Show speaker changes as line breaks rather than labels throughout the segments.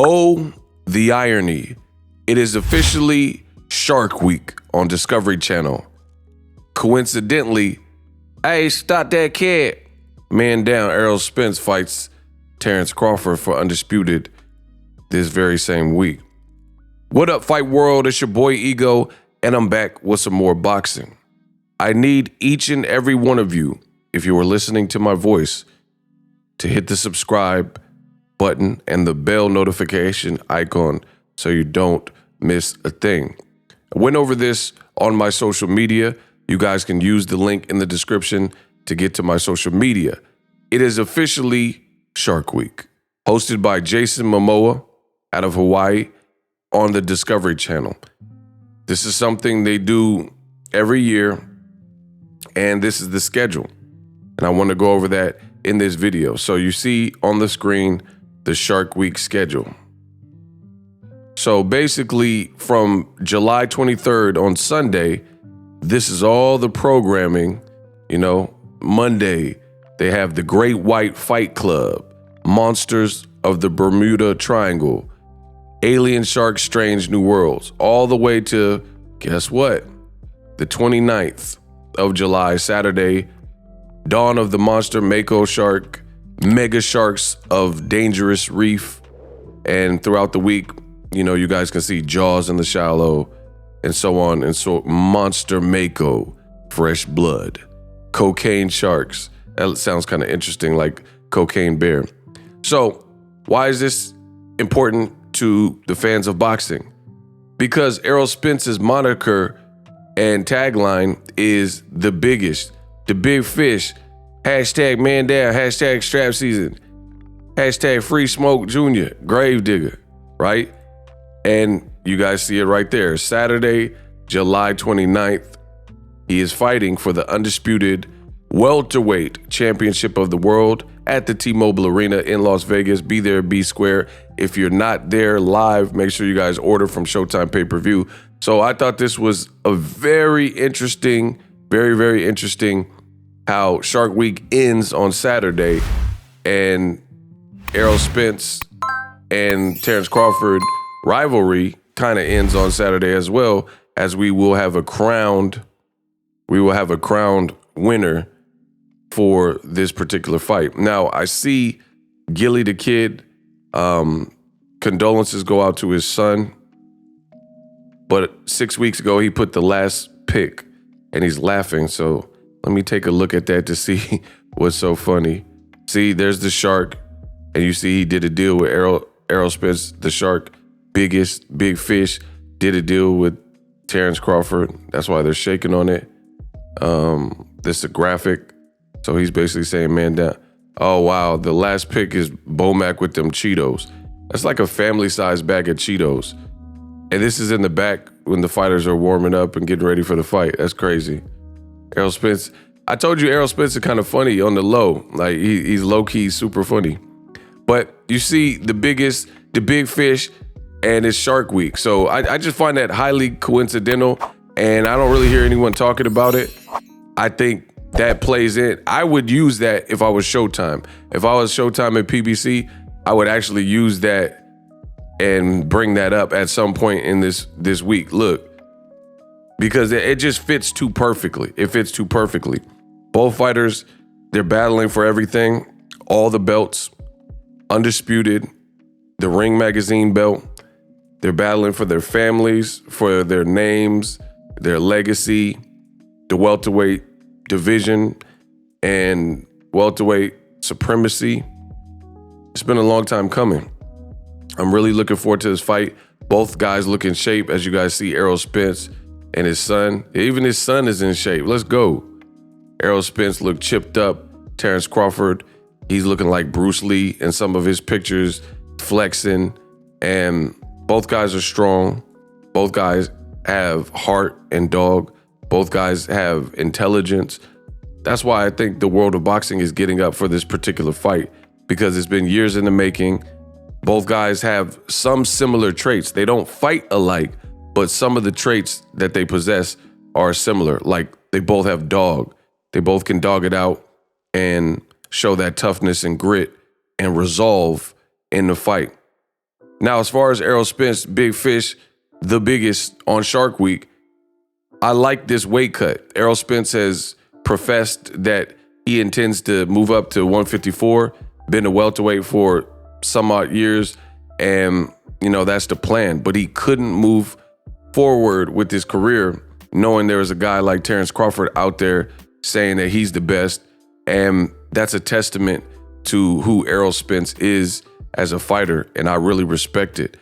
Oh, the irony. It is officially Shark Week on Discovery Channel. Coincidentally, hey, stop that kid. Man down, Errol Spence fights Terence Crawford for undisputed this very same week. What up, Fight World? It's your boy Ego, and I'm back with some more boxing. I need each and every one of you, if you are listening to my voice, to hit the subscribe button and the bell notification icon so you don't miss a thing. I went over this on my social media. You guys can use the link in the description to get to my social media. It is officially Shark Week, hosted by Jason Momoa out of Hawaii on the Discovery Channel. This is something they do every year, and this is the schedule. And I want to go over that in this video. So you see on the screen the Shark Week schedule. So basically from July 23rd on Sunday, this is all the programming. Monday, they have the Great White Fight Club, Monsters of the Bermuda Triangle, Alien Shark Strange New Worlds, all the way to, guess what? The 29th of July, Saturday, Dawn of the Monster Mako Shark, Mega Sharks of Dangerous Reef. And throughout the week, you guys can see Jaws in the Shallow and so on. And so Monster Mako, Fresh Blood, Cocaine Sharks. That sounds kind of interesting, like Cocaine Bear. So why is this important to the fans of boxing? Because Errol Spence's moniker and tagline is the biggest, the big fish, hashtag man down, hashtag strap season, hashtag free smoke junior, grave digger, right? And you guys see it right there. Saturday, July 29th, he is fighting for the undisputed welterweight championship of the world at the T-Mobile Arena in Las Vegas. Be there, be square. If you're not there live, make sure you guys order from Showtime pay-per-view. So I thought this was a very interesting, very, very interesting how Shark Week ends on Saturday and Errol Spence and Terence Crawford rivalry kind of ends on Saturday as well, as we will have a crowned winner for this particular fight. Now, I see Gilly the Kid, condolences go out to his son, but 6 weeks ago he put the last pick and he's laughing. So let me take a look at that to see what's so funny. See, there's the shark, and you see he did a deal with Errol Spence, the shark, big fish, did a deal with Terence Crawford. That's why they're shaking on it. This is a graphic. So he's basically saying, man down. Oh, wow, the last pick is Bomac with them Cheetos. That's like a family-sized bag of Cheetos. And this is in the back when the fighters are warming up and getting ready for the fight. That's crazy. Errol Spence. I told you Errol Spence is kind of funny on the low. Like he's low-key super funny. But you see the big fish, and it's Shark Week. So I just find that highly coincidental, and I don't really hear anyone talking about it. I think that plays in. I would use that if I was Showtime. If I was Showtime at PBC, I would actually use that and bring that up at some point in this week. Look, because it just fits too perfectly. It fits too perfectly. Both fighters, they're battling for everything, all the belts, undisputed, the Ring Magazine belt. They're battling for their families, for their names, their legacy, the welterweight division, and welterweight supremacy. It's been a long time coming. I'm really looking forward to this fight. Both guys look in shape, as you guys see Errol Spence and his son. Even his son is in shape. Let's go. Errol Spence looked chipped up. Terence Crawford, he's looking like Bruce Lee in some of his pictures, flexing. And both guys are strong. Both guys have heart and dog. Both guys have intelligence. That's why I think the world of boxing is getting up for this particular fight, because it's been years in the making. Both guys have some similar traits. They don't fight alike, but some of the traits that they possess are similar. Like they both have dog. They both can dog it out and show that toughness and grit and resolve in the fight. Now, as far as Errol Spence, big fish, the biggest on Shark Week, I like this weight cut. Errol Spence has professed that he intends to move up to 154, been a welterweight for some odd years, and, you know, that's the plan. But he couldn't move forward with his career knowing there was a guy like Terence Crawford out there saying that he's the best. And that's a testament to who Errol Spence is as a fighter, and I really respect it.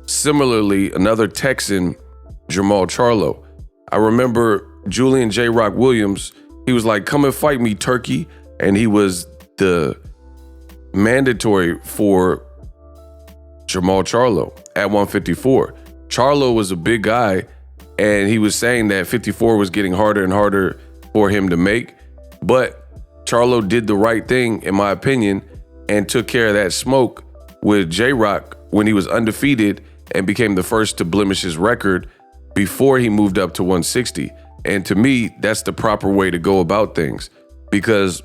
Similarly, another Texan, Jermall Charlo. I remember Julian J. Rock Williams, he was like, come and fight me, turkey. And he was the mandatory for Jermall Charlo at 154. Charlo was a big guy, and he was saying that 54 was getting harder and harder for him to make. But Charlo did the right thing, in my opinion, and took care of that smoke with J-Rock when he was undefeated and became the first to blemish his record before he moved up to 160. And to me, that's the proper way to go about things, because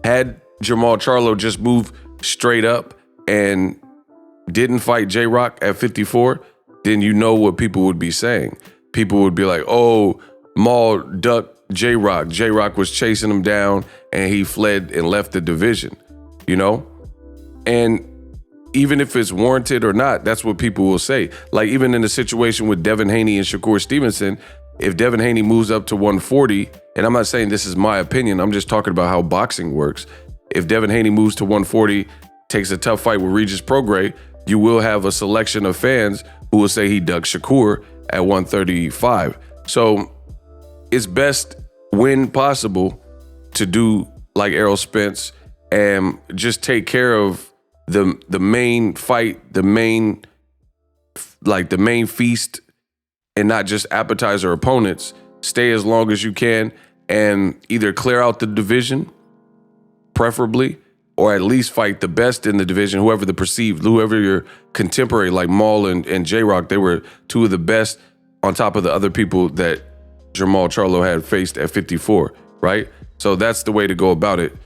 had Jermall Charlo just moved straight up and didn't fight J-Rock at 54, then you know what people would be saying. People would be like, oh, Maul ducked J-Rock. J-Rock was chasing him down and he fled and left the division, you know? And even if it's warranted or not, that's what people will say. Like even in the situation with Devin Haney and Shakur Stevenson, if Devin Haney moves up to 140, and I'm not saying this is my opinion, I'm just talking about how boxing works. If Devin Haney moves to 140, takes a tough fight with Regis Prograis, you will have a selection of fans who will say he ducked Shakur at 135. So it's best when possible to do like Errol Spence and just take care of the main fight, the main feast, and not just appetizer opponents. Stay as long as you can and either clear out the division, preferably, or at least fight the best in the division, whoever your contemporary, like Maul and J-Rock, they were two of the best on top of the other people that Jermall Charlo had faced at 54, right? So that's the way to go about it,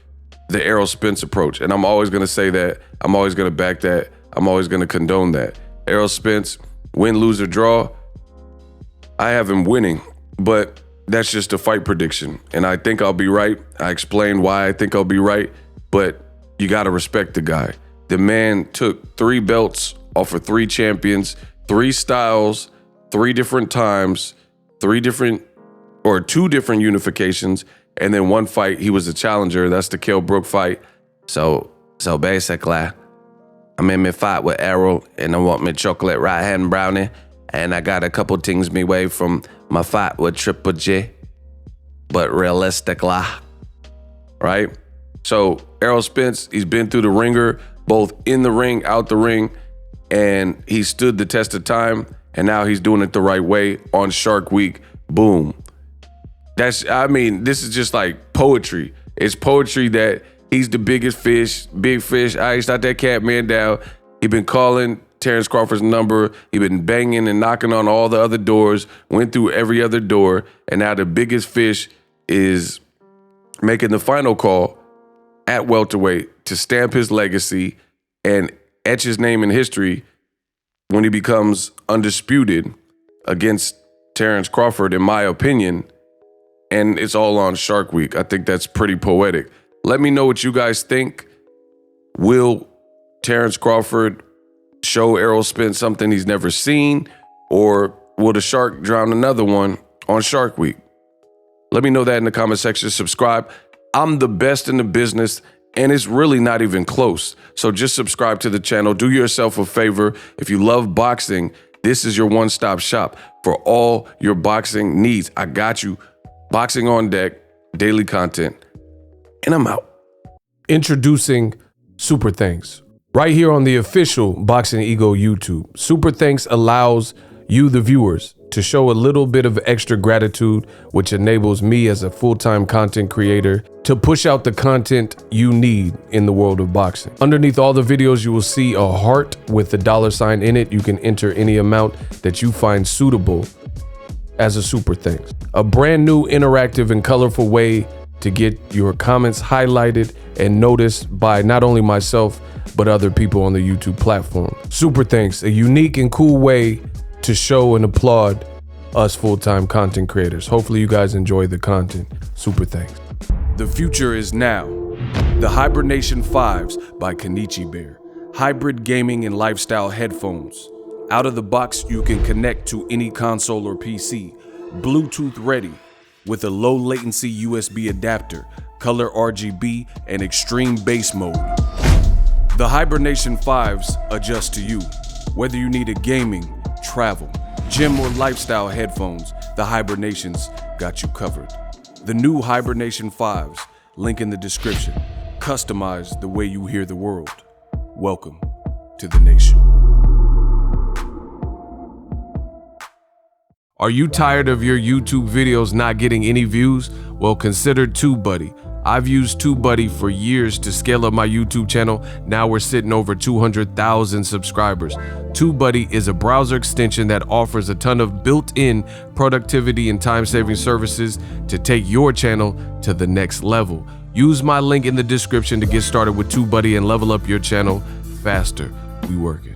the Errol Spence approach. And I'm always going to say that. I'm always going to back that. I'm always going to condone that. Errol Spence, win, lose, or draw, I have him winning, but that's just a fight prediction. And I think I'll be right. I explained why I think I'll be right, but you got to respect the guy. The man took 3 belts off of 3 champions, 3 styles, 3 different times, 2 different unifications, and then 1 fight, he was a challenger. That's the Kell Brook fight. So basically, I'm in my fight with Errol, and I want my chocolate right-hand brownie, and I got a couple things me way from my fight with Triple J, but realistically, right? So Errol Spence, he's been through the ringer, both in the ring, out the ring, and he stood the test of time, and now he's doing it the right way on Shark Week. Boom. This is just like poetry. It's poetry that he's the biggest fish, big fish. He shot that cat man down. He been calling Terence Crawford's number. He been banging and knocking on all the other doors, went through every other door, and now the biggest fish is making the final call at welterweight to stamp his legacy and etch his name in history when he becomes undisputed against Terence Crawford, in my opinion. And it's all on Shark Week. I think that's pretty poetic. Let me know what you guys think. Will Terence Crawford show Errol Spence something he's never seen, or will the shark drown another one on Shark Week? Let me know that in the comment section. Subscribe. I'm the best in the business, and it's really not even close. So just subscribe to the channel. Do yourself a favor. If you love boxing, this is your one-stop shop for all your boxing needs. I got you. Boxing on deck, daily content, and I'm out. Introducing Super Thanks, right here on the official Boxingego YouTube. Super Thanks allows you, the viewers, to show a little bit of extra gratitude, which enables me as a full-time content creator to push out the content you need in the world of boxing. Underneath all the videos, you will see a heart with the $sign in it. You can enter any amount that you find suitable as a super thanks. A brand new, interactive, and colorful way to get your comments highlighted and noticed by not only myself, but other people on the YouTube platform. Super thanks, a unique and cool way to show and applaud us full-time content creators. Hopefully you guys enjoy the content. Super thanks. The future is now. The Hibernation 5s by Kenichi Bear. Hybrid gaming and lifestyle headphones. Out of the box, you can connect to any console or PC. Bluetooth ready with a low latency USB adapter, color RGB, and extreme bass mode. The Hibernation 5s adjust to you. Whether you need a gaming, travel, gym, or lifestyle headphones, the Hibernations got you covered. The new Hibernation 5s, link in the description. Customize the way you hear the world. Welcome to the nation. Are you tired of your YouTube videos not getting any views? Well, consider TubeBuddy. I've used TubeBuddy for years to scale up my YouTube channel. Now we're sitting over 200,000 subscribers. TubeBuddy is a browser extension that offers a ton of built-in productivity and time-saving services to take your channel to the next level. Use my link in the description to get started with TubeBuddy and level up your channel faster. We working.